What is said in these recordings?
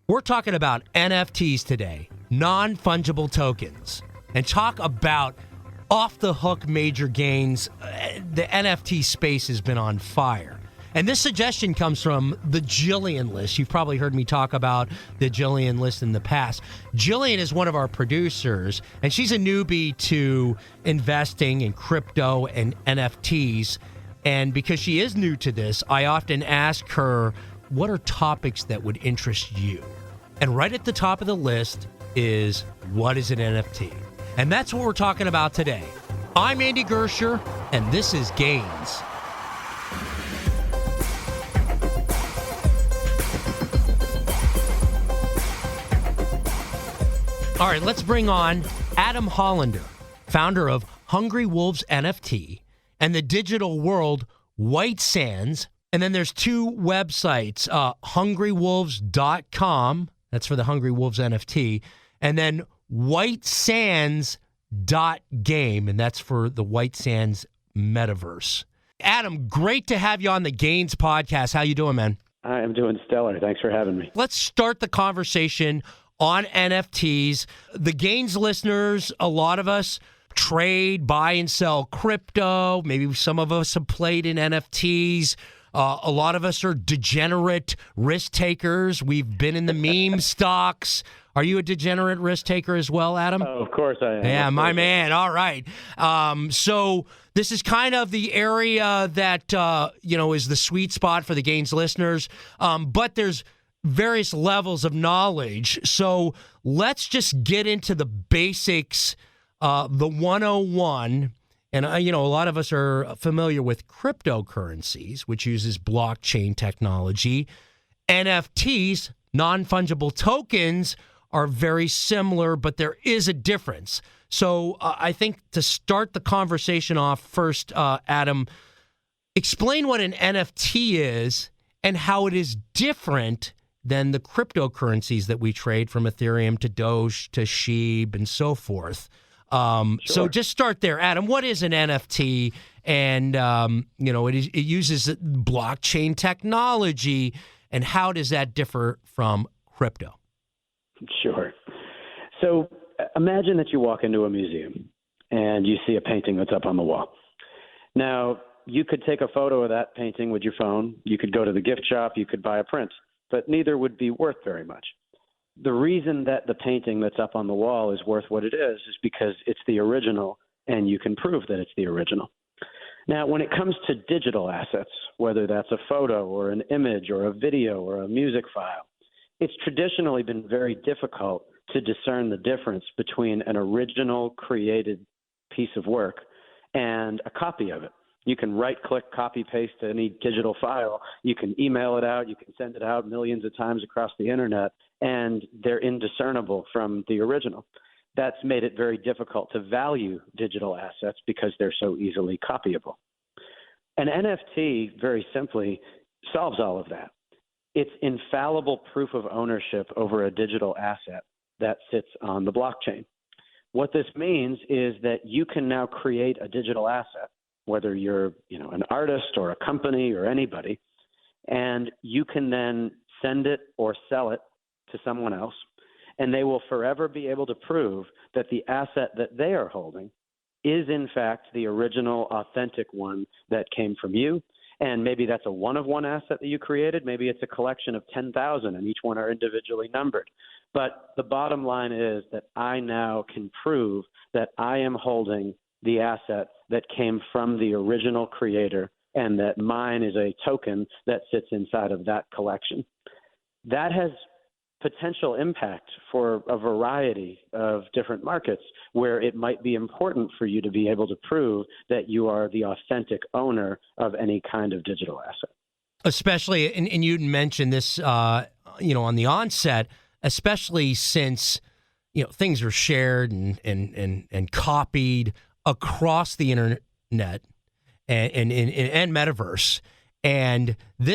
We're talking about NFTs today, non-fungible tokens, and talk about off-the-hook major gains. The NFT space has been on fire. And this suggestion comes from the Jillian list. You've probably heard me talk about the Jillian list in the past. Jillian is one of our producers, and she's a newbie to investing in crypto and NFTs. And because she is new to this, I often ask her, what are topics that would interest you? And right at the top of the list is, what is an NFT? And that's what we're talking about today. I'm Andy Gersher, and this is Gains. All right, let's bring on Adam Hollander, founder of Hungry Wolves NFT and the digital world White Sands. And then there's two websites, hungrywolves.com, that's for the Hungry Wolves NFT, and then whitesands.game, and that's for the White Sands Metaverse. Adam, great to have you on the Gains podcast. How you doing, man? I am doing stellar. Thanks for having me. Let's start the conversation on NFTs. The Gains listeners, a lot of us trade, buy and sell crypto. Maybe some of us have played in NFTs. A lot of us are degenerate risk takers. We've been in the meme stocks. Are you a degenerate risk taker as well, Adam? Oh, of course I am. Yeah, my man. All right. So this is kind of the area that, is the sweet spot for the Gains listeners. But there's various levels of knowledge. So let's just get into the basics, the 101. And, a lot of us are familiar with cryptocurrencies, which uses blockchain technology. NFTs, non-fungible tokens, are very similar, but there is a difference. So I think to start the conversation off first, Adam, explain what an NFT is and how it is different than the cryptocurrencies that we trade, from Ethereum to Doge to Sheeb and so forth. Sure. So just start there, Adam. What is an NFT? And, it uses blockchain technology, and how does that differ from crypto? Sure. So imagine that you walk into a museum and you see a painting that's up on the wall. Now, you could take a photo of that painting with your phone. You could go to the gift shop. You could buy a print, but neither would be worth very much. The reason that the painting that's up on the wall is worth what it is because it's the original, and you can prove that it's the original. Now, when it comes to digital assets, whether that's a photo or an image or a video or a music file, it's traditionally been very difficult to discern the difference between an original created piece of work and a copy of it. You can right-click, copy-paste any digital file. You can email it out. You can send it out millions of times across the internet, and they're indiscernible from the original. That's made it very difficult to value digital assets because they're so easily copyable. An NFT, very simply, solves all of that. It's infallible proof of ownership over a digital asset that sits on the blockchain. What this means is that you can now create a digital asset, whether you're, an artist or a company or anybody, and you can then send it or sell it to someone else, and they will forever be able to prove that the asset that they are holding is in fact the original, authentic one that came from you. And maybe that's a one-of-one asset that you created. Maybe it's a collection of 10,000, and each one are individually numbered. But the bottom line is that I now can prove that I am holding the asset that came from the original creator, and that mine is a token that sits inside of that collection. That has potential impact for a variety of different markets where it might be important for you to be able to prove that you are the authentic owner of any kind of digital asset. Especially, and you mentioned this, on the onset, especially since, things are shared and copied across the internet and Metaverse. And an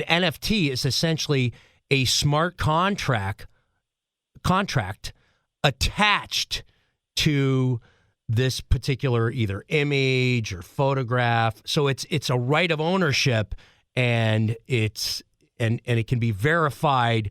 NFT is essentially a smart contract attached to this particular either image or photograph. So it's a right of ownership, and it's and it can be verified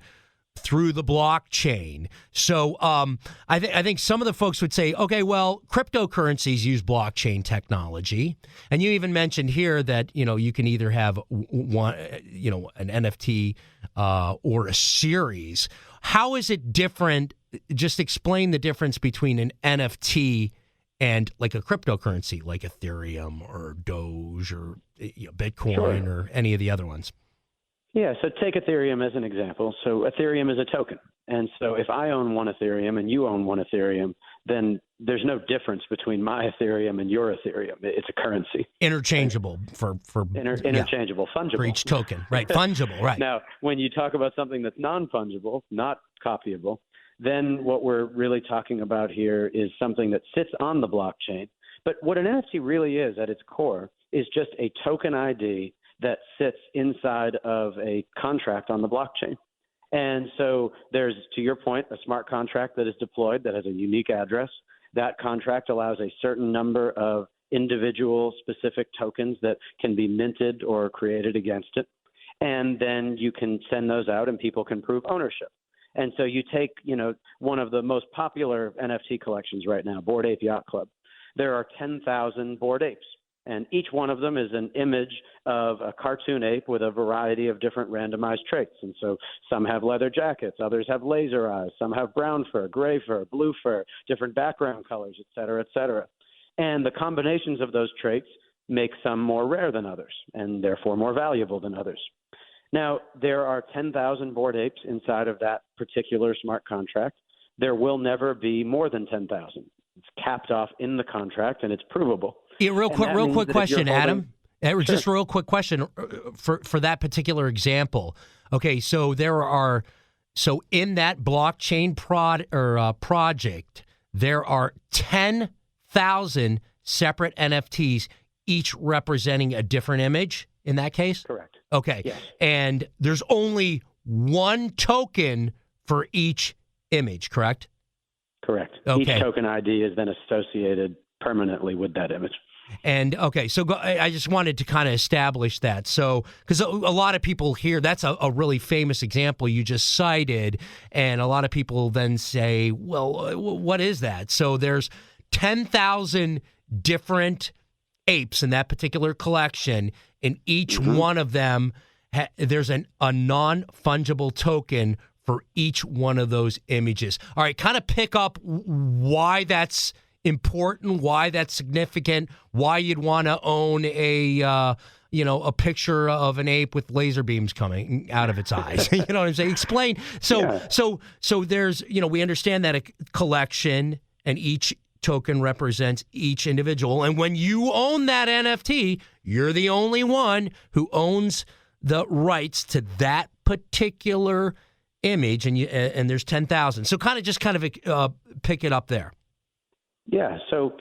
through the blockchain. So I think some of the folks would say, okay, well, cryptocurrencies use blockchain technology. And you even mentioned here that, you can either have one, an NFT or a series. How is it different? Just explain the difference between an NFT and like a cryptocurrency like Ethereum or Doge or Bitcoin Sure. or any of the other ones. Yeah, so take Ethereum as an example. So Ethereum is a token. And so if I own one Ethereum and you own one Ethereum, then there's no difference between my Ethereum and your Ethereum. It's a currency. Interchangeable for interchangeable, fungible. For each token, right? Fungible, right. Now, when you talk about something that's non-fungible, not copyable, then what we're really talking about here is something that sits on the blockchain. But what an NFT really is at its core is just a token ID that sits inside of a contract on the blockchain. And so there's, to your point, a smart contract that is deployed that has a unique address. That contract allows a certain number of individual specific tokens that can be minted or created against it. And then you can send those out and people can prove ownership. And so you take, one of the most popular NFT collections right now, Bored Ape Yacht Club. There are 10,000 Bored Apes. And each one of them is an image of a cartoon ape with a variety of different randomized traits. And so some have leather jackets, others have laser eyes, some have brown fur, gray fur, blue fur, different background colors, et cetera, et cetera. And the combinations of those traits make some more rare than others and therefore more valuable than others. Now, there are 10,000 Bored Apes inside of that particular smart contract. There will never be more than 10,000. It's capped off in the contract, and it's provable. Yeah, real quick question, Adam. Just a real quick question for that particular example. Okay, so in that blockchain project, there are 10,000 separate NFTs, each representing a different image. In that case, correct. Okay, yes. And there's only one token for each image, correct? Correct. Okay. Each token ID is then associated permanently with that image. And okay, so I just wanted to kind of establish that. So, because a lot of people here, that's a really famous example you just cited, and a lot of people then say, well, what is that? So there's 10,000 different apes in that particular collection, and each one of them, there's a non-fungible token for each one of those images. All right, kind of pick up why that's important, why that's significant, why you'd want to own a picture of an ape with laser beams coming out of its eyes. You know what I'm saying? Explain. So there's, we understand that a collection and each token represents each individual. And when you own that NFT, you're the only one who owns the rights to that particular image, and there's 10,000. So kind of pick it up there. Yeah. So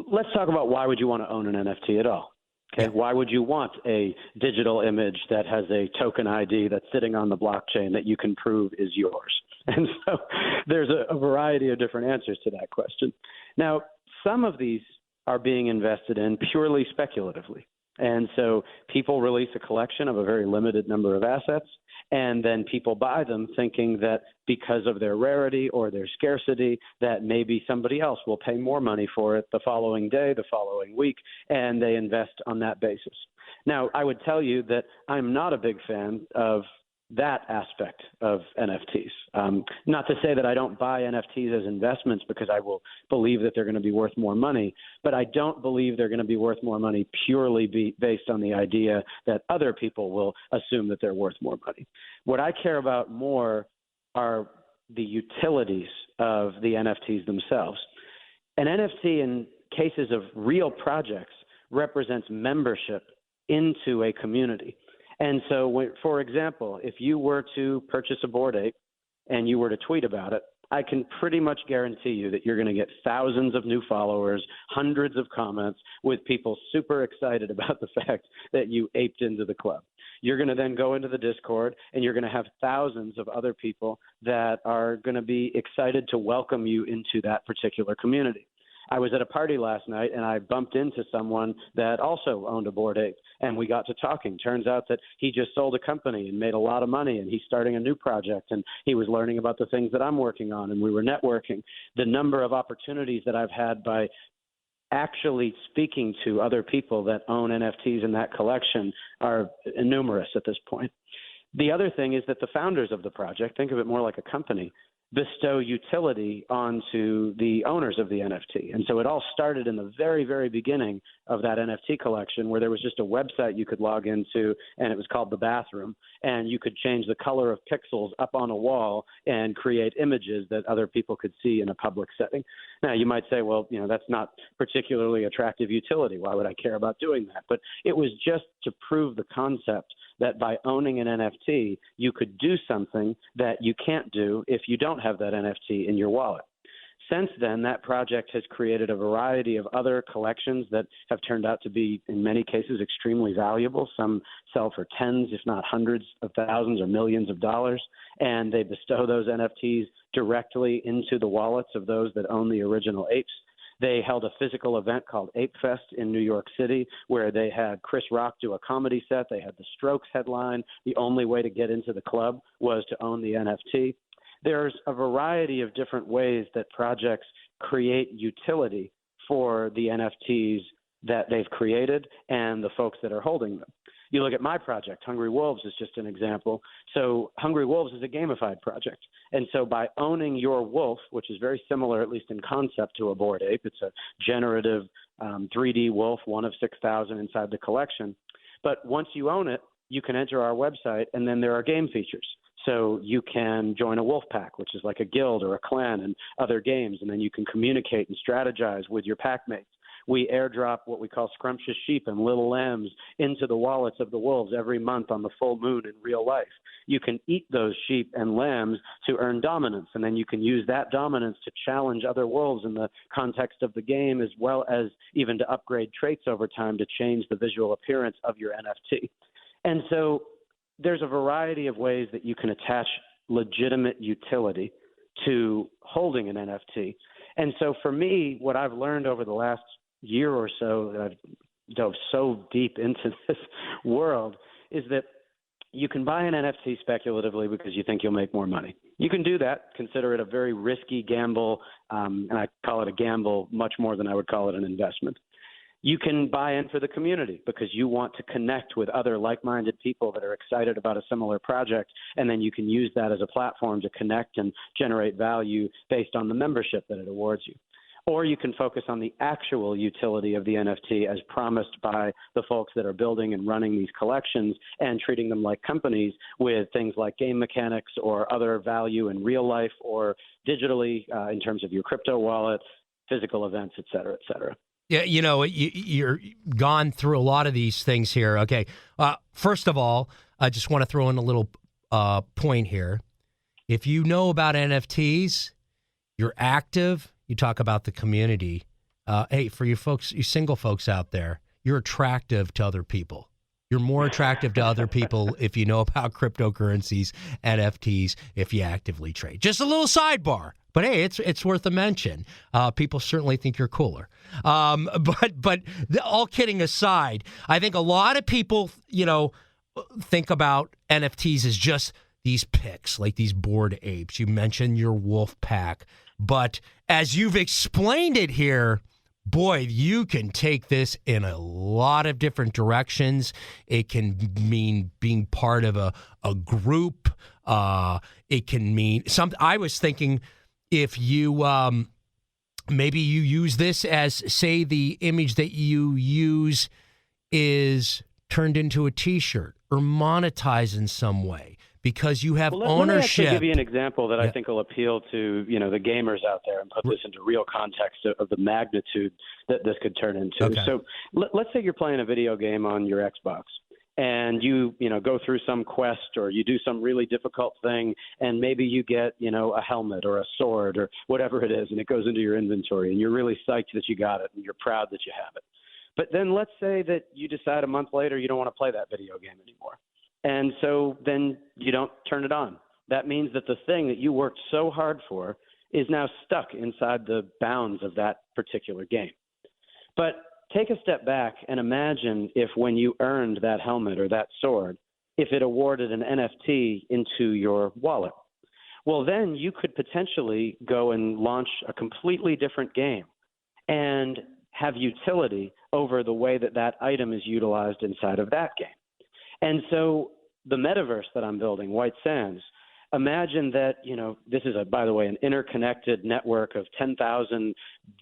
let's talk about why would you want to own an NFT at all? Okay. Yeah. Why would you want a digital image that has a token ID that's sitting on the blockchain that you can prove is yours? And so there's a variety of different answers to that question. Now, some of these are being invested in purely speculatively. And so people release a collection of a very limited number of assets, and then people buy them thinking that because of their rarity or their scarcity, that maybe somebody else will pay more money for it the following day, the following week, and they invest on that basis. Now, I would tell you that I'm not a big fan of that aspect of NFTs. Not to say that I don't buy NFTs as investments because I will believe that they're going to be worth more money, but I don't believe they're going to be worth more money purely based on the idea that other people will assume that they're worth more money. What I care about more are the utilities of the NFTs themselves. An NFT in cases of real projects represents membership into a community. And so, for example, if you were to purchase a Bored Ape and you were to tweet about it, I can pretty much guarantee you that you're going to get thousands of new followers, hundreds of comments with people super excited about the fact that you aped into the club. You're going to then go into the Discord and you're going to have thousands of other people that are going to be excited to welcome you into that particular community. I was at a party last night and I bumped into someone that also owned a Bored Ape, and we got to talking. Turns out that he just sold a company and made a lot of money, and he's starting a new project, and he was learning about the things that I'm working on, and we were networking. The number of opportunities that I've had by actually speaking to other people that own NFTs in that collection are numerous at this point. The other thing is that the founders of the project, think of it more like a company, bestow utility onto the owners of the NFT. And so it all started in the very, very beginning of that NFT collection, where there was just a website you could log into, and it was called The Bathroom, and you could change the color of pixels up on a wall and create images that other people could see in a public setting. Now, you might say, well, that's not particularly attractive utility. Why would I care about doing that? But it was just to prove the concept that by owning an NFT, you could do something that you can't do if you don't have that NFT in your wallet. Since then, that project has created a variety of other collections that have turned out to be, in many cases, extremely valuable. Some sell for tens, if not hundreds of thousands or millions of dollars, and they bestow those NFTs directly into the wallets of those that own the original apes. They held a physical event called Ape Fest in New York City, where they had Chris Rock do a comedy set. They had the Strokes headline. The only way to get into the club was to own the NFT. There's a variety of different ways that projects create utility for the NFTs that they've created and the folks that are holding them. You look at my project, Hungry Wolves is just an example. So Hungry Wolves is a gamified project. And so by owning your wolf, which is very similar, at least in concept, to a Bored Ape, it's a generative 3D wolf, one of 6,000 inside the collection. But once you own it, you can enter our website, and then there are game features. So you can join a wolf pack, which is like a guild or a clan, and other games, and then you can communicate and strategize with your pack mates. We airdrop what we call scrumptious sheep and little lambs into the wallets of the wolves every month on the full moon in real life. You can eat those sheep and lambs to earn dominance, and then you can use that dominance to challenge other wolves in the context of the game, as well as even to upgrade traits over time to change the visual appearance of your NFT. And so there's a variety of ways that you can attach legitimate utility to holding an NFT. And so for me, what I've learned over the last year or so that I've dove so deep into this world is that you can buy an NFT speculatively because you think you'll make more money. You can do that, consider it a very risky gamble, and I call it a gamble much more than I would call it an investment. You can buy in for the community because you want to connect with other like-minded people that are excited about a similar project, and then you can use that as a platform to connect and generate value based on the membership that it awards you. Or you can focus on the actual utility of the NFT as promised by the folks that are building and running these collections and treating them like companies with things like game mechanics or other value in real life or digitally in terms of your crypto wallet, physical events, et cetera, et cetera. Yeah, you're gone through a lot of these things here. Okay, first of all, I just want to throw in a little point here. If you know about NFTs, you're active. You talk about the community. Hey, for you folks, you single folks out there, you're attractive to other people. You're more attractive to other people if you know about cryptocurrencies, NFTs, if you actively trade. Just a little sidebar. But hey, it's worth a mention. People certainly think you're cooler. But all kidding aside, I think a lot of people, think about NFTs as just these pics, like these Bored Apes. You mentioned your wolf pack. But as you've explained it here, boy, you can take this in a lot of different directions. It can mean being part of a group. It can mean something. I was thinking if you maybe you use this as, say, the image that you use is turned into a T-shirt or monetized in some way. Because you have ownership. Let me actually give you an example that I think will appeal to the gamers out there and put this into real context of the magnitude that this could turn into. Okay. So let's say you're playing a video game on your Xbox, and you go through some quest or you do some really difficult thing, and maybe you get a helmet or a sword or whatever it is, and it goes into your inventory, and you're really psyched that you got it, and you're proud that you have it. But then let's say that you decide a month later you don't want to play that video game anymore. And so then you don't turn it on. That means that the thing that you worked so hard for is now stuck inside the bounds of that particular game. But take a step back and imagine if when you earned that helmet or that sword, if it awarded an NFT into your wallet. Well, then you could potentially go and launch a completely different game and have utility over the way that that item is utilized inside of that game. And so the metaverse that I'm building, White Sands, imagine that, this is, by the way, an interconnected network of 10,000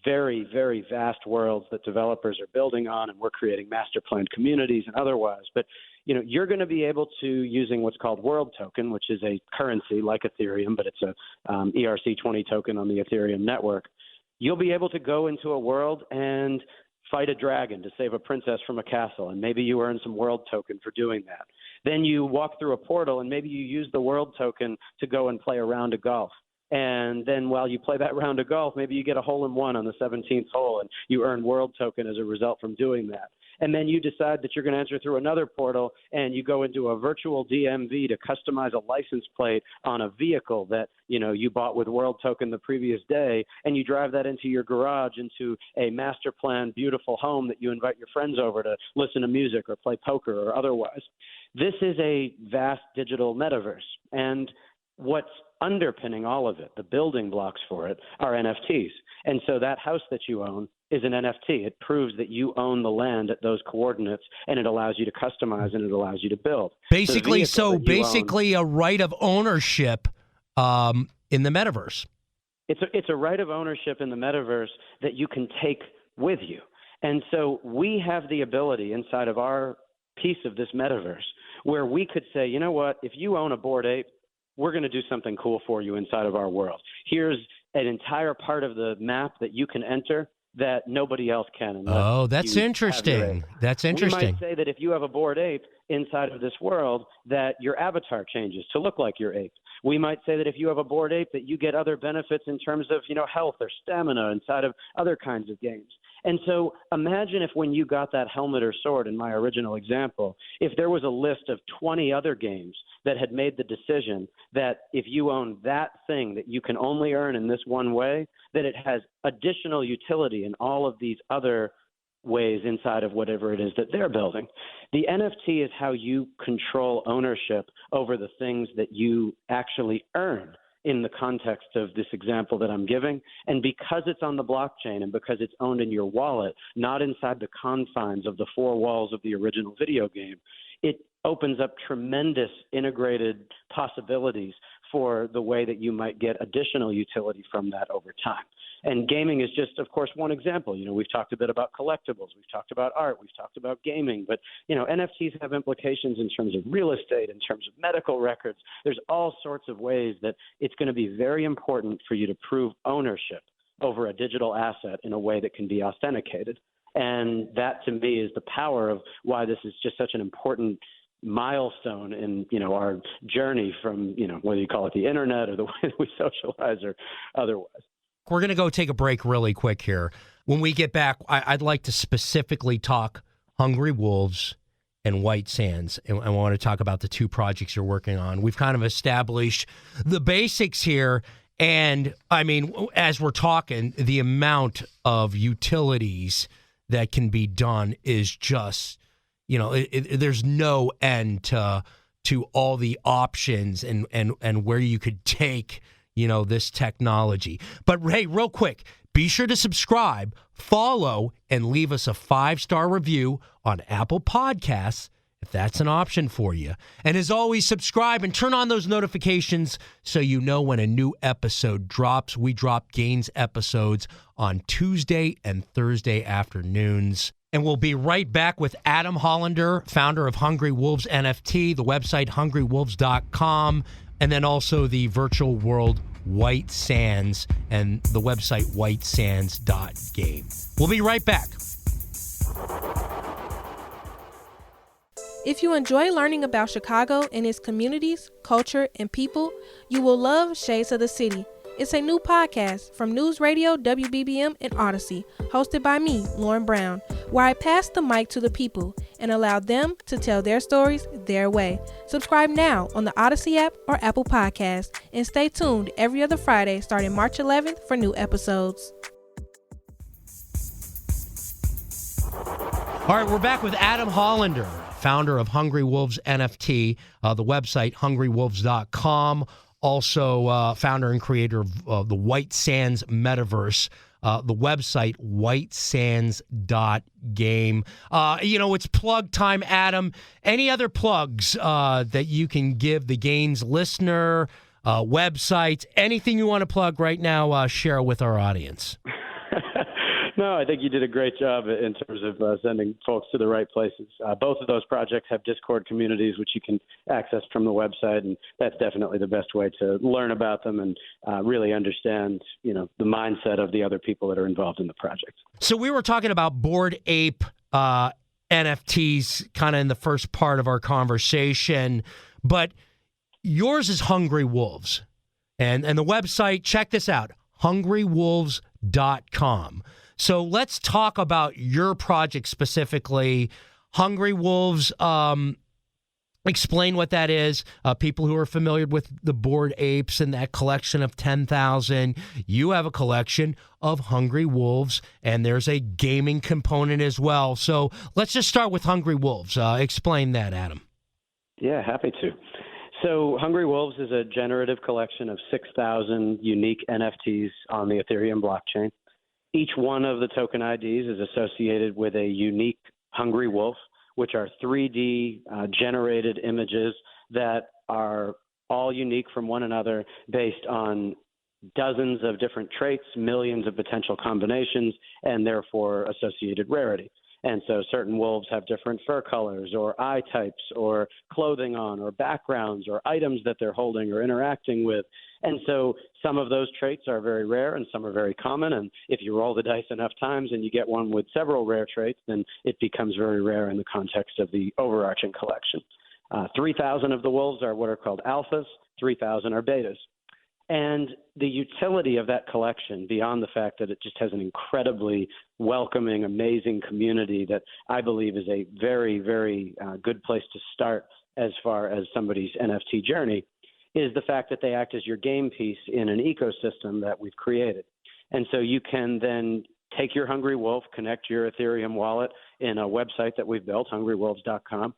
very, very vast worlds that developers are building on, and we're creating master planned communities and otherwise. But, you're going to be able to, using what's called World Token, which is a currency like Ethereum, but it's a ERC20 token on the Ethereum network. You'll be able to go into a world and fight a dragon to save a princess from a castle, and maybe you earn some World Token for doing that. Then you walk through a portal, and maybe you use the World Token to go and play a round of golf. And then while you play that round of golf, maybe you get a hole-in-one on the 17th hole, and you earn World Token as a result from doing that. And then you decide that you're going to enter through another portal, and you go into a virtual DMV to customize a license plate on a vehicle that, you bought with World Token the previous day, and you drive that into your garage, into a master planned, beautiful home that you invite your friends over to listen to music or play poker or otherwise. This is a vast digital metaverse. And what's underpinning all of it, the building blocks for it, are NFTs. And so that house that you own is an NFT. It proves that you own the land at those coordinates, and it allows you to customize and it allows you to build. Basically, a right of ownership in the metaverse. It's a right of ownership in the metaverse that you can take with you. And so we have the ability inside of our piece of this metaverse where we could say, you know what, if you own a Bored Ape, we're going to do something cool for you inside of our world. Here's an entire part of the map that you can enter that nobody else can. Oh, that's interesting. That's interesting. We might say that if you have a Bored Ape inside of this world, that your avatar changes to look like your ape. We might say that if you have a Bored Ape, that you get other benefits in terms of, health or stamina inside of other kinds of games. And so imagine if when you got that helmet or sword in my original example, if there was a list of 20 other games that had made the decision that if you own that thing that you can only earn in this one way, that it has additional utility in all of these other ways inside of whatever it is that they're building. The NFT is how you control ownership over the things that you actually earn in the context of this example that I'm giving. And because it's on the blockchain and because it's owned in your wallet, not inside the confines of the four walls of the original video game, it opens up tremendous integrated possibilities for the way that you might get additional utility from that over time. And gaming is just, of course, one example. We've talked a bit about collectibles. We've talked about art. We've talked about gaming. But, NFTs have implications in terms of real estate, in terms of medical records. There's all sorts of ways that it's going to be very important for you to prove ownership over a digital asset in a way that can be authenticated. And that, to me, is the power of why this is just such an important milestone in, our journey from, whether you call it the internet or the way that we socialize or otherwise. We're going to go take a break really quick here. When we get back, I'd like to specifically talk Hungry Wolves and White Sands, and I want to talk about the two projects you're working on. We've kind of established the basics here, and, as we're talking, the amount of utilities that can be done is just, there's no end to all the options and where you could take this technology. But hey, real quick, be sure to subscribe, follow, and leave us a 5-star review on Apple Podcasts if that's an option for you. And as always, subscribe and turn on those notifications so you know when a new episode drops. We drop Gains episodes on Tuesday and Thursday afternoons. And we'll be right back with Adam Hollander, founder of Hungry Wolves NFT, the website hungrywolves.com, and then also the virtual world White Sands and the website whitesands.game. We'll be right back. If you enjoy learning about Chicago and its communities, culture, and people, you will love Shades of the City. It's a new podcast from News Radio WBBM and Odyssey, hosted by me, Lauren Brown, where I pass the mic to the people and allow them to tell their stories their way. Subscribe now on the Odyssey app or Apple Podcasts, and stay tuned every other Friday starting March 11th for new episodes. All right, we're back with Adam Hollander, founder of Hungry Wolves NFT, the website hungrywolves.com, also founder and creator of the White Sands Metaverse, the website whitesands.game. It's plug time, Adam. Any other plugs that you can give the Gains listener, websites, anything you want to plug right now, share with our audience? No, I think you did a great job in terms of sending folks to the right places. Both of those projects have Discord communities, which you can access from the website, and that's definitely the best way to learn about them and really understand, the mindset of the other people that are involved in the project. So we were talking about Bored Ape NFTs kind of in the first part of our conversation, but yours is Hungry Wolves, and the website, check this out, hungrywolves.com. So let's talk about your project specifically. Hungry Wolves, explain what that is. People who are familiar with the Bored Apes and that collection of 10,000. You have a collection of Hungry Wolves, and there's a gaming component as well. So let's just start with Hungry Wolves. Explain that, Adam. Yeah, happy to. So Hungry Wolves is a generative collection of 6,000 unique NFTs on the Ethereum blockchain. Each one of the token IDs is associated with a unique hungry wolf, which are 3D generated images that are all unique from one another based on dozens of different traits, millions of potential combinations, and therefore associated rarity. And so certain wolves have different fur colors or eye types or clothing on or backgrounds or items that they're holding or interacting with. And so some of those traits are very rare and some are very common. And if you roll the dice enough times and you get one with several rare traits, then it becomes very rare in the context of the overarching collection. 3,000 of the wolves are what are called alphas, 3,000 are betas. And the utility of that collection, beyond the fact that it just has an incredibly welcoming, amazing community that I believe is a very, very good place to start as far as somebody's NFT journey, is the fact that they act as your game piece in an ecosystem that we've created. And so you can then take your Hungry Wolf, connect your Ethereum wallet in a website that we've built, hungrywolves.com,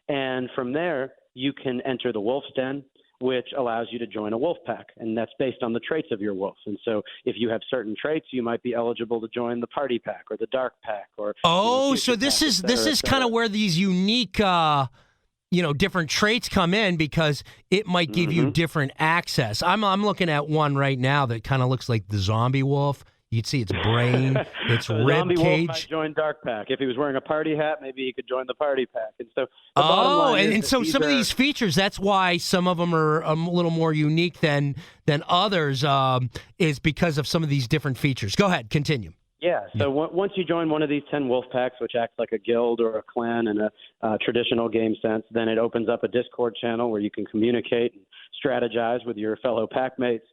and from there you can enter the Wolf's Den, which allows you to join a wolf pack, and that's based on the traits of your wolf. And so if you have certain traits, you might be eligible to join the party pack or the dark pack or so this is kind of where these unique different traits come in, because it might give you different access. I'm looking at one right now that kind of looks like the zombie wolf. You'd see its brain, its rib cage. Wolf might join Dark Pack. If he was wearing a party hat, maybe he could join the Party Pack. And so, so some of these features, that's why some of them are a little more unique than others, is because of some of these different features. Go ahead, continue. Yeah, so once you join one of these 10 wolf packs, which acts like a guild or a clan in a traditional game sense, then it opens up a Discord channel where you can communicate and strategize with your fellow pack mates.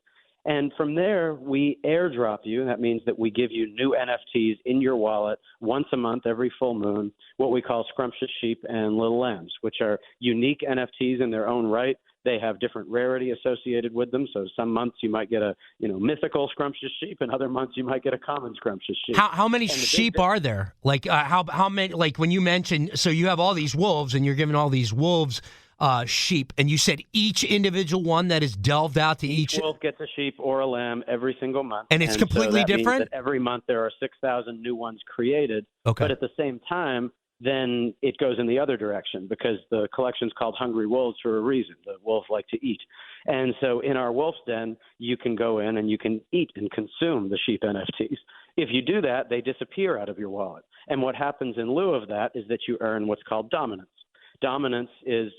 And from there, we airdrop you. That means that we give you new NFTs in your wallet once a month, every full moon, what we call scrumptious sheep and little lambs, which are unique NFTs in their own right. They have different rarity associated with them. So some months you might get a mythical scrumptious sheep, and other months you might get a common scrumptious sheep. How many sheep are there? Like how many? Like when you mentioned, so you have all these wolves, and you're giving all these wolves sheep, and you said each individual one that is delved out to each wolf gets a sheep or a lamb every single month, and it's completely different. Means that every month there are 6,000 new ones created. Okay. But at the same time, then it goes in the other direction, because the collection's called Hungry Wolves for a reason. The wolves like to eat. And so in our Wolf's Den, you can go in and you can eat and consume the sheep NFTs. If you do that, they disappear out of your wallet. And what happens in lieu of that is that you earn what's called dominance. Dominance is,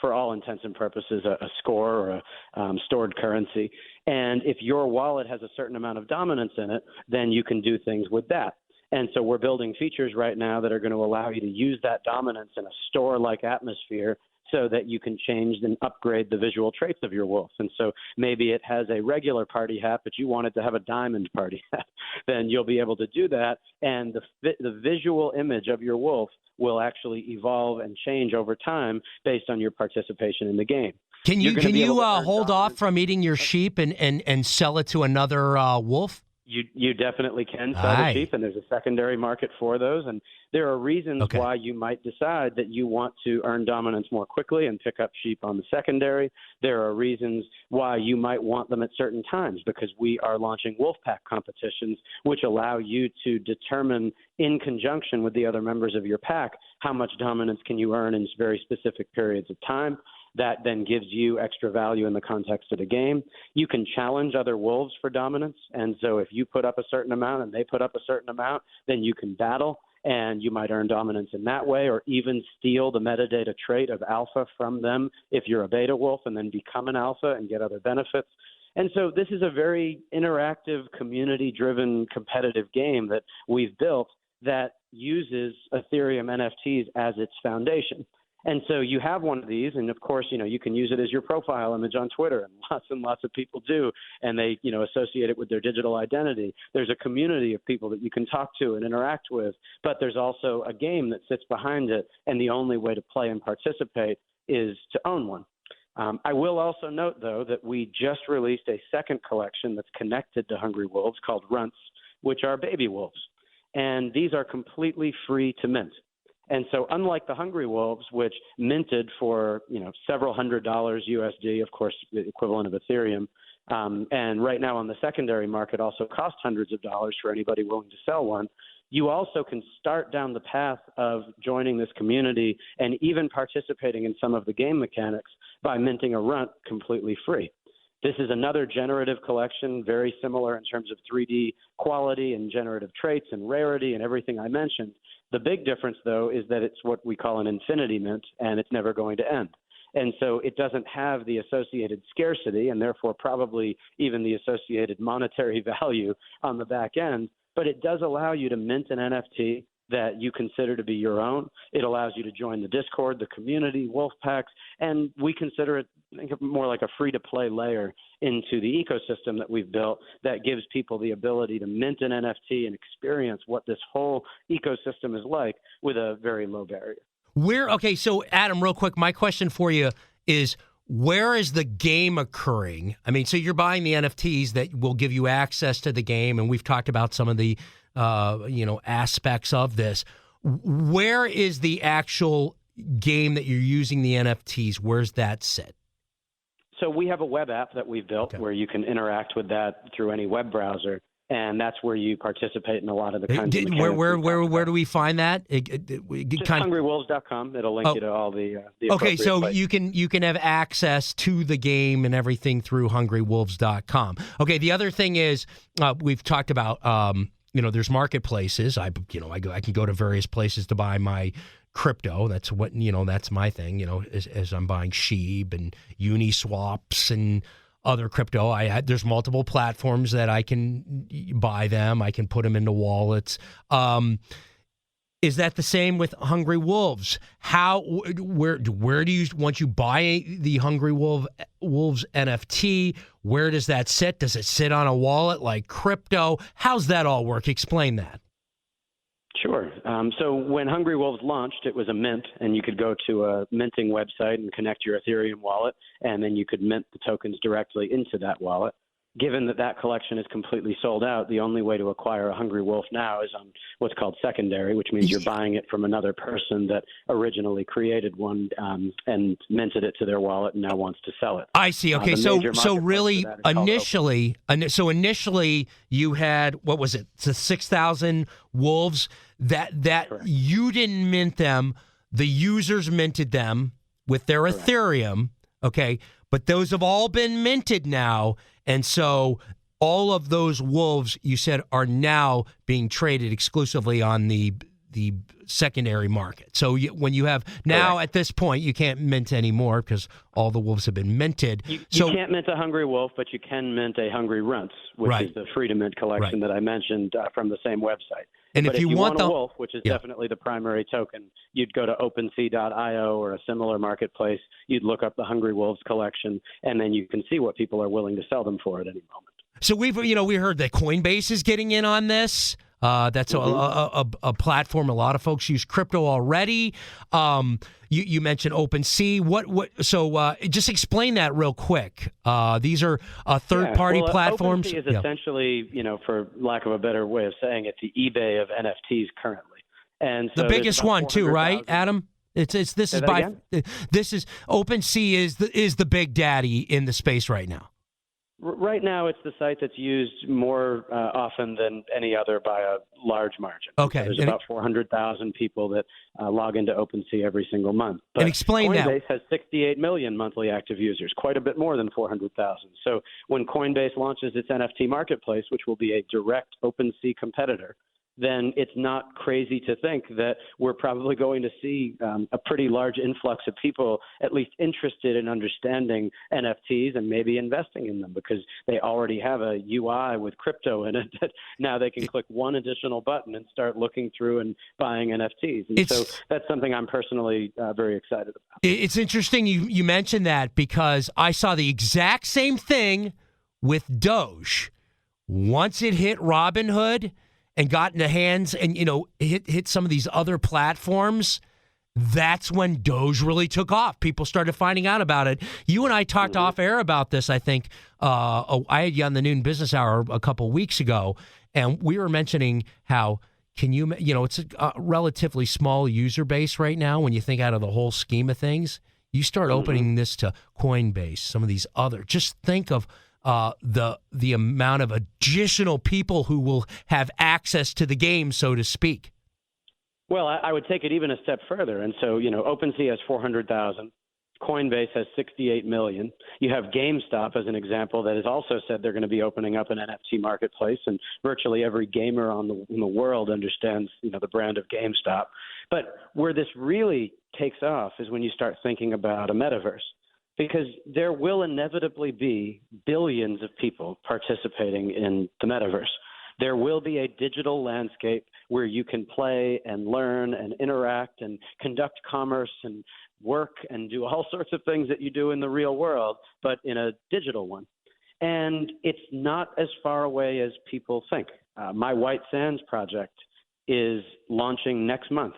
for all intents and purposes, a score or a stored currency. And if your wallet has a certain amount of dominance in it, then you can do things with that. And so we're building features right now that are going to allow you to use that dominance in a store-like atmosphere so that you can change and upgrade the visual traits of your wolf. And so maybe it has a regular party hat, but you want it to have a diamond party hat. Then you'll be able to do that, and the visual image of your wolf will actually evolve and change over time based on your participation in the game. Can you hold off from eating your sheep and sell it to another wolf? You definitely can sell the sheep, and there's a secondary market for those. And there are reasons why you might decide that you want to earn dominance more quickly and pick up sheep on the secondary. There are reasons why you might want them at certain times, because we are launching wolf pack competitions, which allow you to determine in conjunction with the other members of your pack how much dominance can you earn in very specific periods of time. That then gives you extra value in the context of the game. You can challenge other wolves for dominance. And so if you put up a certain amount and they put up a certain amount, then you can battle, and you might earn dominance in that way, or even steal the metadata trait of alpha from them if you're a beta wolf, and then become an alpha and get other benefits. And so this is a very interactive, community-driven, competitive game that we've built that uses Ethereum NFTs as its foundation. And so you have one of these, and of course, you can use it as your profile image on Twitter, and lots of people do, and they, associate it with their digital identity. There's a community of people that you can talk to and interact with, but there's also a game that sits behind it, and the only way to play and participate is to own one. I will also note, though, that we just released a second collection that's connected to Hungry Wolves called Runts, which are baby wolves, and these are completely free to mint. And so unlike the Hungry Wolves, which minted for, several $100s USD, of course, the equivalent of Ethereum, and right now on the secondary market also cost hundreds of dollars for anybody willing to sell one, you also can start down the path of joining this community and even participating in some of the game mechanics by minting a runt completely free. This is another generative collection, very similar in terms of 3D quality and generative traits and rarity and everything I mentioned. The big difference, though, is that it's what we call an infinity mint, and it's never going to end. And so it doesn't have the associated scarcity, and therefore probably even the associated monetary value on the back end, but it does allow you to mint an NFT that you consider to be your own. It allows you to join the Discord, the community, wolf packs, and we consider it more like a free-to-play layer into the ecosystem that we've built that gives people the ability to mint an NFT and experience what this whole ecosystem is like with a very low barrier. So Adam, real quick, my question for you is, where is the game occurring? I mean, so you're buying the NFTs that will give you access to the game, and we've talked about some of the aspects of this. Where is the actual game that you're using the NFTs? Where's that sit? So we have a web app that we've built where you can interact with that through any web browser, and that's where you participate in a lot of the kinds of mechanics. Where do we find that? Just hungrywolves.com. It'll link you to all the okay, so places. you can have access to the game and everything through hungrywolves.com. Okay, the other thing is we've talked about there's marketplaces. I can go to various places to buy my crypto. That's what, that's my thing, as I'm buying SHIB and Uniswaps and other crypto. There's multiple platforms that I can buy them. I can put them into wallets. Is that the same with Hungry Wolves? Where do you, once you buy the Hungry Wolves NFT, where does that sit? Does it sit on a wallet like crypto? How's that all work? Explain that. Sure. So when Hungry Wolves launched, it was a mint, and you could go to a minting website and connect your Ethereum wallet, and then you could mint the tokens directly into that wallet. Given that that collection is completely sold out, the only way to acquire a Hungry Wolf now is on what's called secondary, which means you're buying it from another person that originally created one and minted it to their wallet and now wants to sell it. I see. Okay, so really initially you had, what was it, the 6,000 wolves that Correct. You didn't mint them, the users minted them with their Correct. Ethereum, okay, but those have all been minted now. And so all of those wolves, you said, are now being traded exclusively on the the secondary market. So when you have now Correct. at this point, you can't mint anymore because all the wolves have been minted. You So can't mint a Hungry Wolf, but you can mint a Hungry Runts, which Right. is the free to mint collection that I mentioned from the same website. and But if you want a the wolf, which is definitely the primary token, you'd go to OpenSea.io or a similar marketplace. You'd look up the Hungry Wolves collection, and then you can see what people are willing to sell them for at any moment. So we heard that Coinbase is getting in on this. That's a platform. A lot of folks use crypto already. You mentioned OpenSea. So just explain that real quick. These are third-party platforms. OpenSea is essentially, for lack of a better way of saying it, the eBay of NFTs currently. And so the biggest one too, right, Adam? This is OpenSea is the big daddy in the space right now. Right now, it's the site that's used more often than any other by a large margin. Okay. There's about 400,000 people that log into OpenSea every single month. But and explain Coinbase has 68 million monthly active users, quite a bit more than 400,000. So when Coinbase launches its NFT marketplace, which will be a direct OpenSea competitor, then it's not crazy to think that we're probably going to see a pretty large influx of people at least interested in understanding NFTs and maybe investing in them because they already have a UI with crypto in it that now they can click one additional button and start looking through and buying NFTs. And so that's something I'm personally very excited about. It's interesting you mentioned that because I saw the exact same thing with Doge. Once it hit Robinhood and got into hands and, hit some of these other platforms, that's when Doge really took off. People started finding out about it. You and I talked off air about this, I think. I had you on the Noon Business Hour a couple weeks ago, and we were mentioning how it's a relatively small user base right now when you think out of the whole scheme of things. You start opening this to Coinbase, some of these other. Just think of the amount of additional people who will have access to the game, so to speak. Well, I would take it even a step further. And so, OpenSea has 400,000. Coinbase has 68 million. You have GameStop as an example that has also said they're going to be opening up an NFT marketplace, and virtually every gamer in the world understands, the brand of GameStop. But where this really takes off is when you start thinking about a metaverse. Because there will inevitably be billions of people participating in the metaverse. There will be a digital landscape where you can play and learn and interact and conduct commerce and work and do all sorts of things that you do in the real world, but in a digital one. And it's not as far away as people think. My White Sands project is launching next month.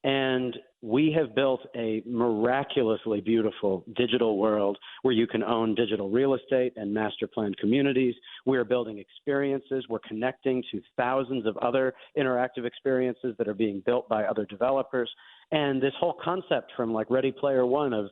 And we have built a miraculously beautiful digital world where you can own digital real estate and master planned communities. We're building experiences. We're connecting to thousands of other interactive experiences that are being built by other developers. And this whole concept from like Ready Player One of,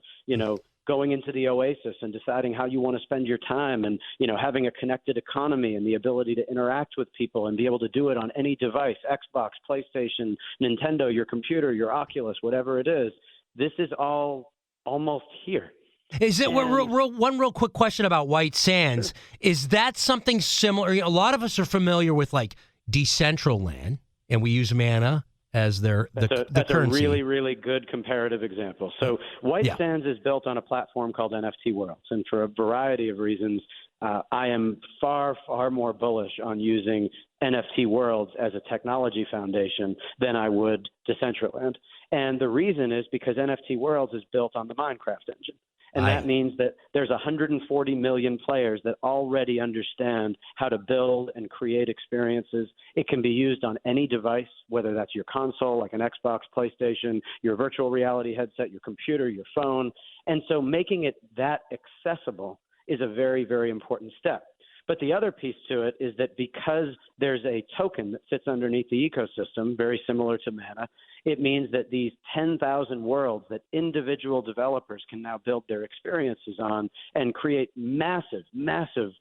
going into the oasis and deciding how you want to spend your time and, having a connected economy and the ability to interact with people and be able to do it on any device, Xbox, PlayStation, Nintendo, your computer, your Oculus, whatever it is. This is all almost here. Is it one real quick question about White Sands? Sure. Is that something similar? A lot of us are familiar with like Decentraland, and we use Mana as the currency. That's a really, really good comparative example. So White Sands is built on a platform called NFT Worlds. And for a variety of reasons, I am far, far more bullish on using NFT Worlds as a technology foundation than I would Decentraland. And the reason is because NFT Worlds is built on the Minecraft engine. And that means that there's 140 million players that already understand how to build and create experiences. It can be used on any device, whether that's your console, like an Xbox, PlayStation, your virtual reality headset, your computer, your phone. And so making it that accessible is a very, very important step. But the other piece to it is that because there's a token that sits underneath the ecosystem, very similar to Mana, it means that these 10,000 worlds that individual developers can now build their experiences on and create massive, massive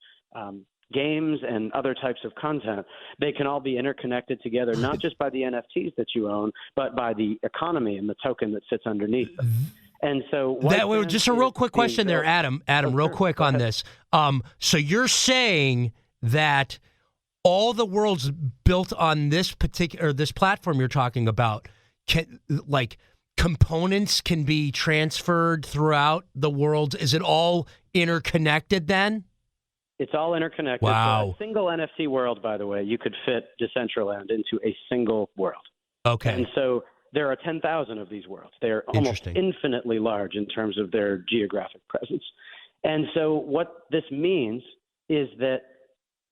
games and other types of content, they can all be interconnected together, not just by the NFTs that you own, but by the economy and the token that sits underneath them. And so just a real quick question there, Adam, real quick on this. So you're saying that all the worlds built on this platform you're talking about, components can be transferred throughout the world. Is it all interconnected then? It's all interconnected. Wow. So a single NFT world, by the way, you could fit Decentraland into a single world. Okay. And so there are 10,000 of these worlds. They're almost infinitely large in terms of their geographic presence. And so what this means is that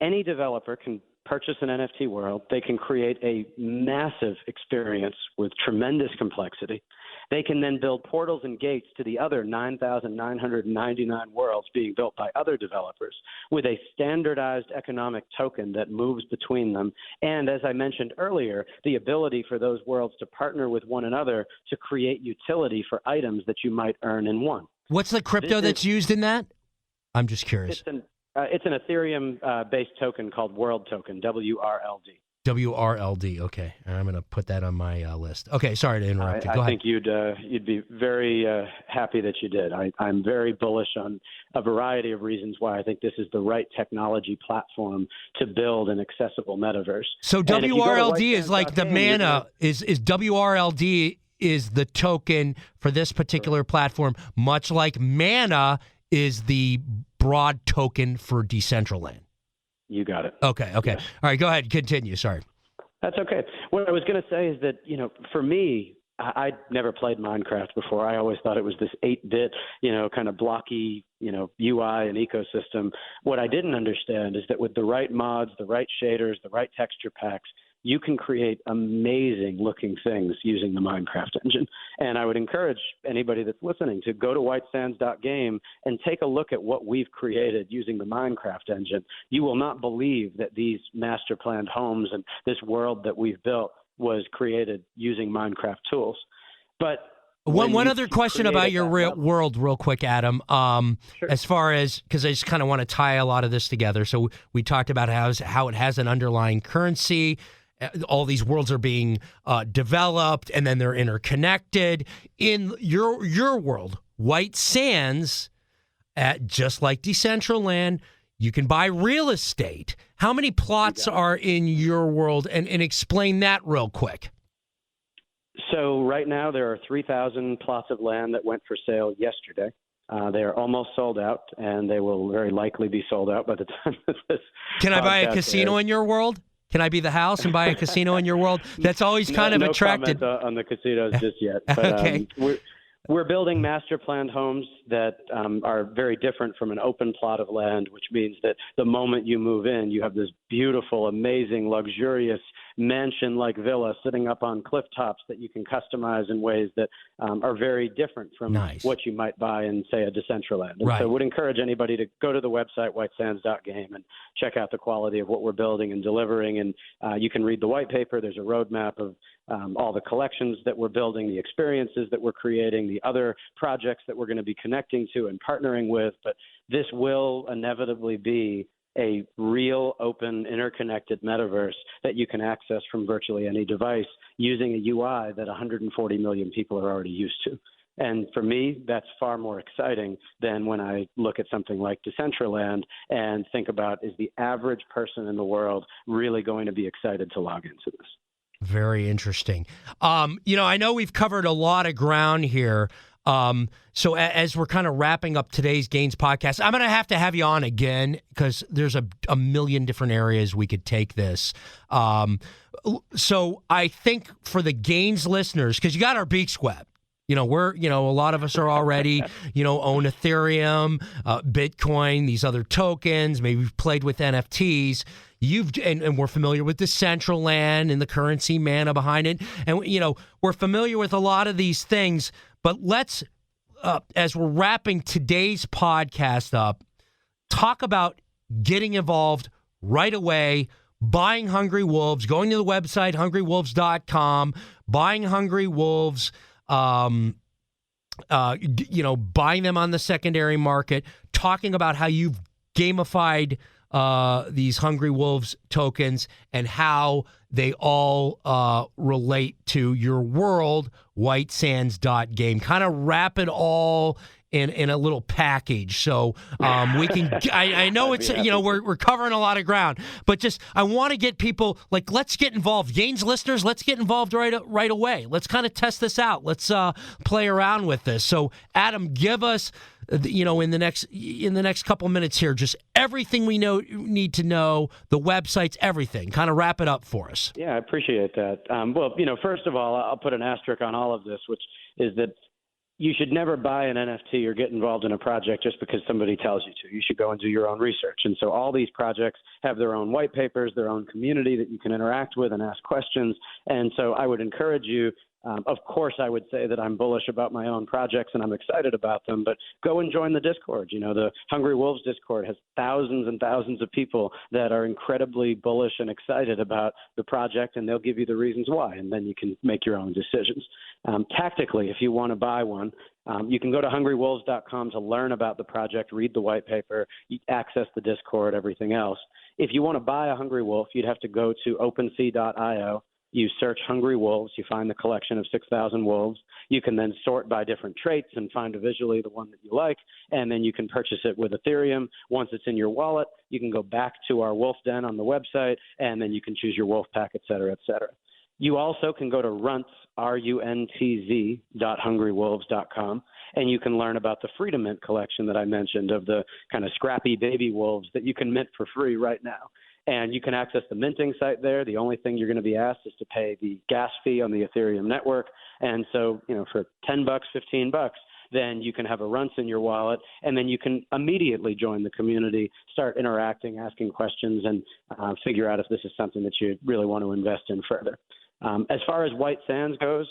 any developer can purchase an NFT world. They can create a massive experience with tremendous complexity. They can then build portals and gates to the other 9,999 worlds being built by other developers with a standardized economic token that moves between them. And as I mentioned earlier, the ability for those worlds to partner with one another to create utility for items that you might earn in one. What's the crypto that's used in that? I'm just curious. It's an Ethereum-based token called World Token, WRLD. WRLD. Okay, I'm going to put that on my list. Okay, sorry to interrupt you. Go ahead. I think you'd be very happy that you did. I'm very bullish on a variety of reasons why I think this is the right technology platform to build an accessible metaverse. So WRLD is like the mana. Is WRLD is the token for this particular platform, much like mana is the broad token for Decentraland. You got it. Okay. Yes. All right, go ahead. Continue. Sorry. That's okay. What I was going to say is that, for me, I'd never played Minecraft before. I always thought it was this 8-bit, kind of blocky, UI and ecosystem. What I didn't understand is that with the right mods, the right shaders, the right texture packs, you can create amazing looking things using the Minecraft engine. And I would encourage anybody that's listening to go to whitesands.game and take a look at what we've created using the Minecraft engine. You will not believe that these master planned homes and this world that we've built was created using Minecraft tools. But one other question about your world real quick, Adam. Sure. As far as, because I just kind of want to tie a lot of this together. So we talked about how it has an underlying currency. All these worlds are being developed, and then they're interconnected. In your world, White Sands, just like Decentraland, you can buy real estate. How many plots are in your world? And explain that real quick. So right now there are 3,000 plots of land that went for sale yesterday. They are almost sold out, and they will very likely be sold out by the time of this. Can I buy a casino in your world? Can I be the house and buy a casino in your world? That's always kind of attracted. No comment on the casinos just yet. But, okay. We're building master planned homes that are very different from an open plot of land, which means that the moment you move in, you have this beautiful, amazing, luxurious mansion-like villa sitting up on cliff tops that you can customize in ways that are very different from what you might buy in, say, a Decentraland. And so I would encourage anybody to go to the website, whitesands.game, and check out the quality of what we're building and delivering. And you can read the white paper. There's a roadmap of all the collections that we're building, the experiences that we're creating, the other projects that we're going to be connecting to and partnering with. But this will inevitably be a real, open, interconnected metaverse that you can access from virtually any device using a UI that 140 million people are already used to. And for me, that's far more exciting than when I look at something like Decentraland and think about, is the average person in the world really going to be excited to log into this? Very interesting. I know we've covered a lot of ground here. So as we're kind of wrapping up today's Gains podcast, I'm going to have you on again because there's a million different areas we could take this. So I think for the Gains listeners, because you got our beak swept. A lot of us are already, own Ethereum, Bitcoin, these other tokens. Maybe we've played with NFTs. And we're familiar with Decentraland and the currency mana behind it. And, we're familiar with a lot of these things. But let's, as we're wrapping today's podcast up, talk about getting involved right away, buying Hungry Wolves, going to the website, hungrywolves.com, buying Hungry Wolves, buying them on the secondary market, talking about how you've gamified these Hungry Wolves tokens and how they all relate to your world, whitesands.game. Kind of wrap it all in a little package. So we can. I know it's we're covering a lot of ground, but just I want to get people like, let's get involved. Gaines listeners, let's get involved right away. Let's kind of test this out. Let's play around with this. So Adam, give us in the next couple minutes here, just everything we need to know, the websites, everything. Kind of wrap it up for us. Yeah, I appreciate that. Well, first of all, I'll put an asterisk on all of this, which is that you should never buy an NFT or get involved in a project just because somebody tells you to. You should go and do your own research. And so all these projects have their own white papers, their own community that you can interact with and ask questions. And so I would encourage you. Of course, I would say that I'm bullish about my own projects and I'm excited about them, but go and join the Discord. The Hungry Wolves Discord has thousands and thousands of people that are incredibly bullish and excited about the project, and they'll give you the reasons why, and then you can make your own decisions. Tactically, if you want to buy one, you can go to hungrywolves.com to learn about the project, read the white paper, access the Discord, everything else. If you want to buy a Hungry Wolf, you'd have to go to OpenSea.io. You search Hungry Wolves, you find the collection of 6,000 wolves. You can then sort by different traits and find visually the one that you like, and then you can purchase it with Ethereum. Once it's in your wallet, you can go back to our Wolf Den on the website, and then you can choose your wolf pack, et cetera, et cetera. You also can go to runtz.hungrywolves.com, and you can learn about the Freedom Mint collection that I mentioned of the kind of scrappy baby wolves that you can mint for free right now. And you can access the minting site there. The only thing you're going to be asked is to pay the gas fee on the Ethereum network. And so, for $10, $15, then you can have a Runtz in your wallet, and then you can immediately join the community, start interacting, asking questions, and figure out if this is something that you really want to invest in further. As far as White Sands goes,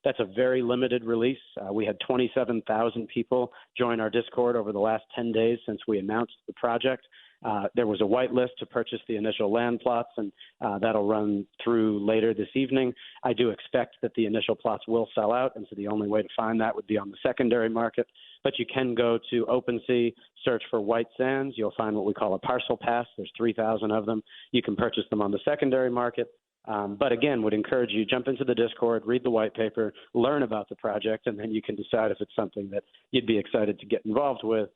that's a very limited release. We had 27,000 people join our Discord over the last 10 days since we announced the project. There was a whitelist to purchase the initial land plots, and that'll run through later this evening. I do expect that the initial plots will sell out, and so the only way to find that would be on the secondary market. But you can go to OpenSea, search for White Sands. You'll find what we call a parcel pass. There's 3,000 of them. You can purchase them on the secondary market. But again, would encourage you, jump into the Discord, read the white paper, learn about the project, and then you can decide if it's something that you'd be excited to get involved with.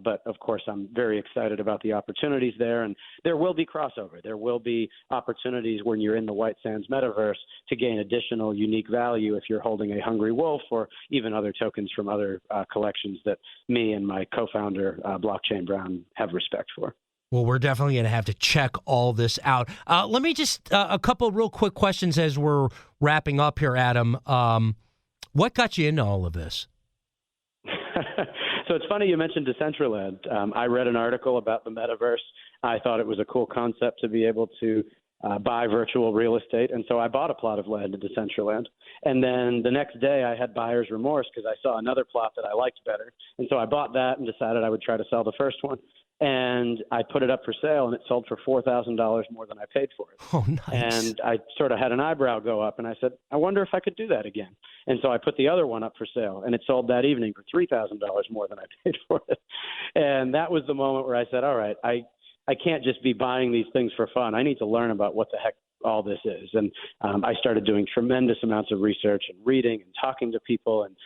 But of course, I'm very excited about the opportunities there, and there will be crossover. There will be opportunities when you're in the White Sands Metaverse to gain additional unique value if you're holding a Hungry Wolf or even other tokens from other collections that me and my co-founder, Blockchain Brown, have respect for. Well, we're definitely going to have to check all this out. Let me just a couple of real quick questions as we're wrapping up here, Adam. What got you into all of this? So it's funny you mentioned Decentraland. I read an article about the Metaverse. I thought it was a cool concept to be able to buy virtual real estate, and so I bought a plot of land in Decentraland. And then the next day I had buyer's remorse because I saw another plot that I liked better, and so I bought that and decided I would try to sell the first one. And I put it up for sale, and it sold for $4,000 more than I paid for it. Oh, nice. And I sort of had an eyebrow go up, and I said, I wonder if I could do that again. And so I put the other one up for sale, and it sold that evening for $3,000 more than I paid for it. And that was the moment where I said, all right, I can't just be buying these things for fun. I need to learn about what the heck all this is. And I started doing tremendous amounts of research and reading and talking to people. And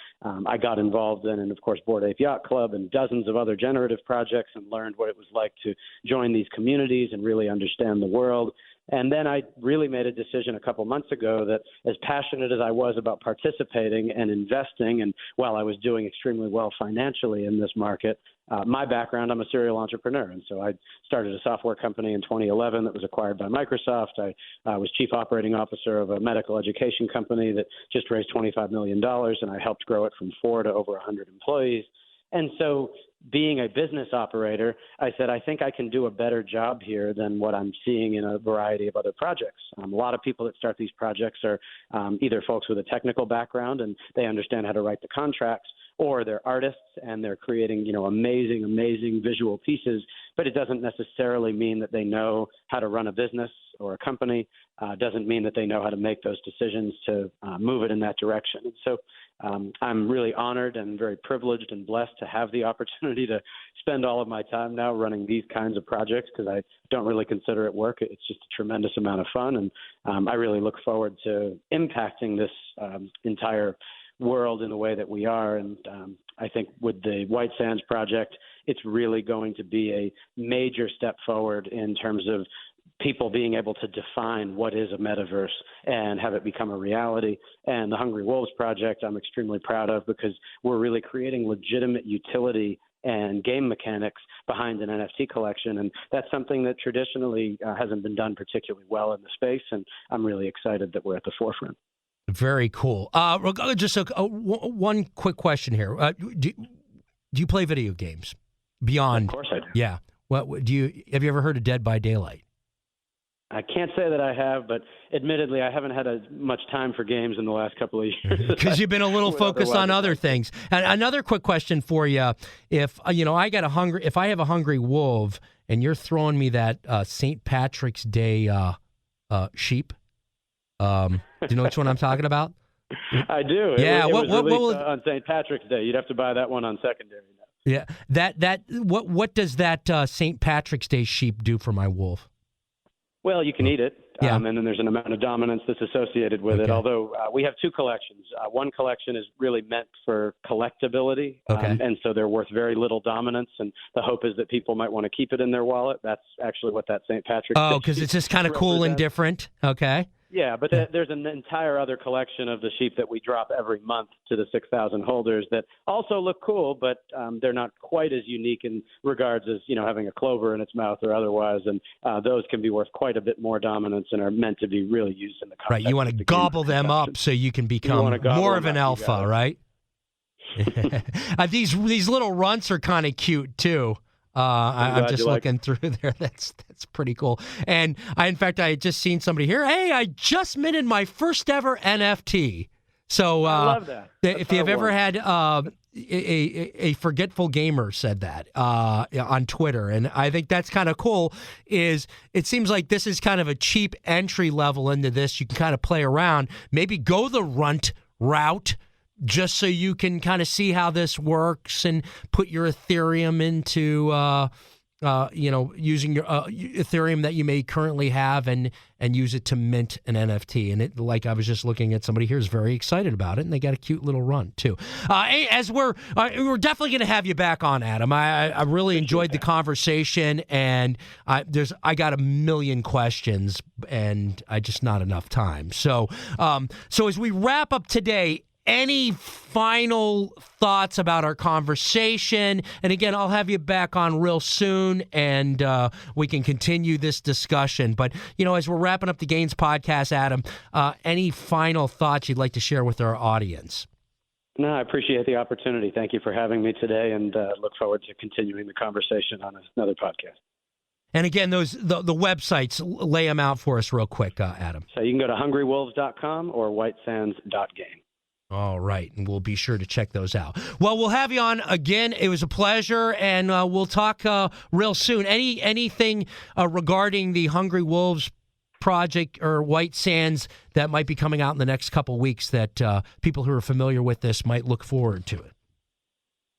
I got involved in, and of course, Bored Ape Yacht Club and dozens of other generative projects, and learned what it was like to join these communities and really understand the world. And then I really made a decision a couple months ago that, as passionate as I was about participating and investing, and while I was doing extremely well financially in this market, my background, I'm a serial entrepreneur. And so I started a software company in 2011 that was acquired by Microsoft. I was chief operating officer of a medical education company that just raised $25 million, and I helped grow it from 4 to over 100 employees. And so, being a business operator, I said, I think I can do a better job here than what I'm seeing in a variety of other projects. A lot of people that start these projects are either folks with a technical background and they understand how to write the contracts, or they're artists and they're creating, amazing visual pieces, but it doesn't necessarily mean that they know how to run a business or a company. Doesn't mean that they know how to make those decisions to move it in that direction. And so I'm really honored and very privileged and blessed to have the opportunity to spend all of my time now running these kinds of projects, because I don't really consider it work. It's just a tremendous amount of fun. And I really look forward to impacting this entire world in the way that we are. And I think with the White Sands project, it's really going to be a major step forward in terms of people being able to define what is a metaverse and have it become a reality. And the Hungry Wolves project, I'm extremely proud of, because we're really creating legitimate utility and game mechanics behind an NFT collection. And that's something that traditionally hasn't been done particularly well in the space. And I'm really excited that we're at the forefront. Very cool. Just one quick question here. Do you play video games beyond? Of course I do. Yeah. Have you ever heard of Dead by Daylight? I can't say that I have, but admittedly, I haven't had as much time for games in the last couple of years. Because you've been a little focused on other things. And another quick question for you: if I have a Hungry Wolf, and you're throwing me that St. Patrick's Day sheep, do you know which one I'm talking about? I do. Yeah. It was released on St. Patrick's Day. You'd have to buy that one on secondary now. Yeah. What does that St. Patrick's Day sheep do for my wolf? Well, you can eat it, Yeah. and then there's an amount of dominance that's associated with it, although we have two collections. One collection is really meant for collectability, and so they're worth very little dominance, and the hope is that people might want to keep it in their wallet. That's actually what that St. Patrick's Day because it's just kind of cool and different. Okay. Yeah, but there's an entire other collection of the sheep that we drop every month to the 6,000 holders that also look cool, but they're not quite as unique in regards as, having a clover in its mouth or otherwise. And those can be worth quite a bit more dominance and are meant to be really used in the context. Right, you want to gobble them up so you can become more of an alpha, right? These little runts are kind of cute too. I'm just looking through there. That's pretty cool. And I had just seen somebody here. Hey, I just minted my first ever NFT. So I love that. If you've ever had a forgetful gamer said that on Twitter, and I think that's kind of cool. It seems like this is kind of a cheap entry level into this. You can kind of play around, maybe go the runt route, just so you can kind of see how this works and put your Ethereum into, using your Ethereum that you may currently have and use it to mint an NFT. And like I was just looking at somebody here is very excited about it, and they got a cute little run too. As we're definitely going to have you back on, Adam. I really enjoyed the conversation, and I got a million questions, and I just not enough time. So as we wrap up today, any final thoughts about our conversation? And again, I'll have you back on real soon, and we can continue this discussion. But, as we're wrapping up the Gains podcast, Adam, any final thoughts you'd like to share with our audience? No, I appreciate the opportunity. Thank you for having me today, and look forward to continuing the conversation on another podcast. And again, the websites, lay them out for us real quick, Adam. So you can go to hungrywolves.com or whitesands.game. All right, and we'll be sure to check those out. Well, we'll have you on again. It was a pleasure, and we'll talk real soon. Anything regarding the Hungry Wolves project or White Sands that might be coming out in the next couple weeks that people who are familiar with this might look forward to it?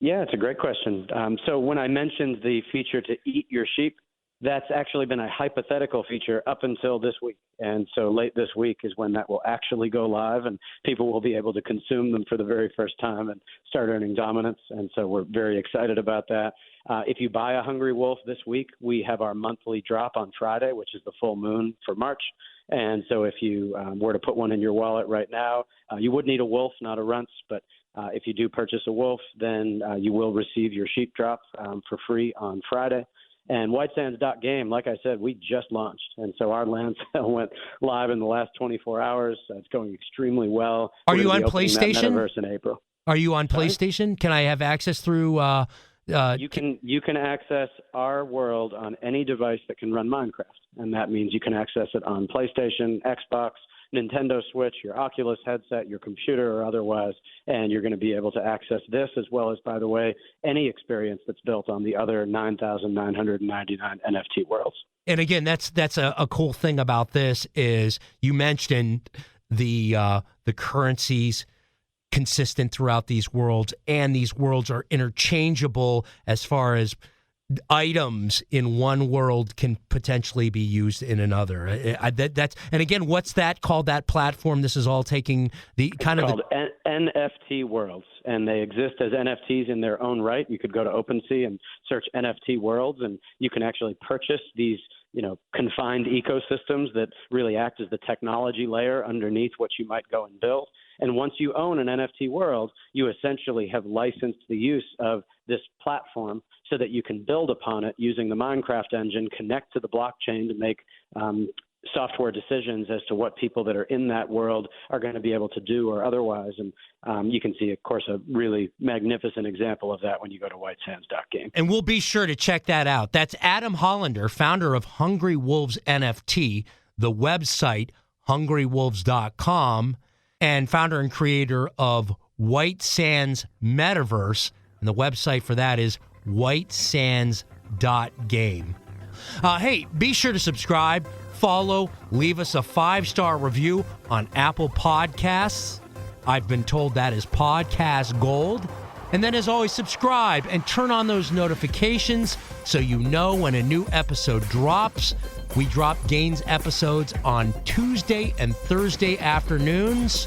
Yeah, it's a great question. So when I mentioned the feature to eat your sheep, that's actually been a hypothetical feature up until this week. And so late this week is when that will actually go live, and people will be able to consume them for the very first time and start earning dominance. And so we're very excited about that. If you buy a Hungry Wolf this week, we have our monthly drop on Friday, which is the full moon for March. And so if you were to put one in your wallet right now, you would need a wolf, not a runts. But if you do purchase a wolf, then you will receive your sheep drop for free on Friday. And whitesands.game, like I said, we just launched. And so our land sale went live in the last 24 hours. It's going extremely well. Are you on PlayStation? Metaverse in April. Are you on PlayStation? Can I have access through... You can access our world on any device that can run Minecraft. And that means you can access it on PlayStation, Xbox, Nintendo Switch, your Oculus headset, your computer, or otherwise, and you're going to be able to access this as well as, by the way, any experience that's built on the other 9,999 NFT worlds. And again, that's a cool thing about this is you mentioned the currencies consistent throughout these worlds, and these worlds are interchangeable as far as items in one world can potentially be used in another. And again, what's that called? That platform? This is all taking the kind of NFT worlds, and they exist as NFTs in their own right. You could go to OpenSea and search NFT worlds, and you can actually purchase these, confined ecosystems that really act as the technology layer underneath what you might go and build. And once you own an NFT world, you essentially have licensed the use of this platform so that you can build upon it using the Minecraft engine, connect to the blockchain to make software decisions as to what people that are in that world are going to be able to do or otherwise. And you can see, of course, a really magnificent example of that when you go to whitesands.game. And we'll be sure to check that out. That's Adam Hollander, founder of Hungry Wolves NFT, the website hungrywolves.com, and founder and creator of White Sands Metaverse. And the website for that is whitesands.game. Hey, be sure to subscribe, follow, leave us a 5-star review on Apple Podcasts. I've been told that is podcast gold. And then, as always, subscribe and turn on those notifications so you know when a new episode drops. We drop Gains episodes on Tuesday and Thursday afternoons.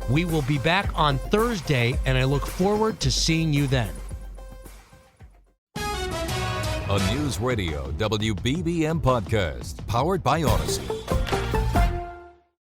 We will be back on Thursday, and I look forward to seeing you then. A News Radio WBBM podcast powered by Odyssey.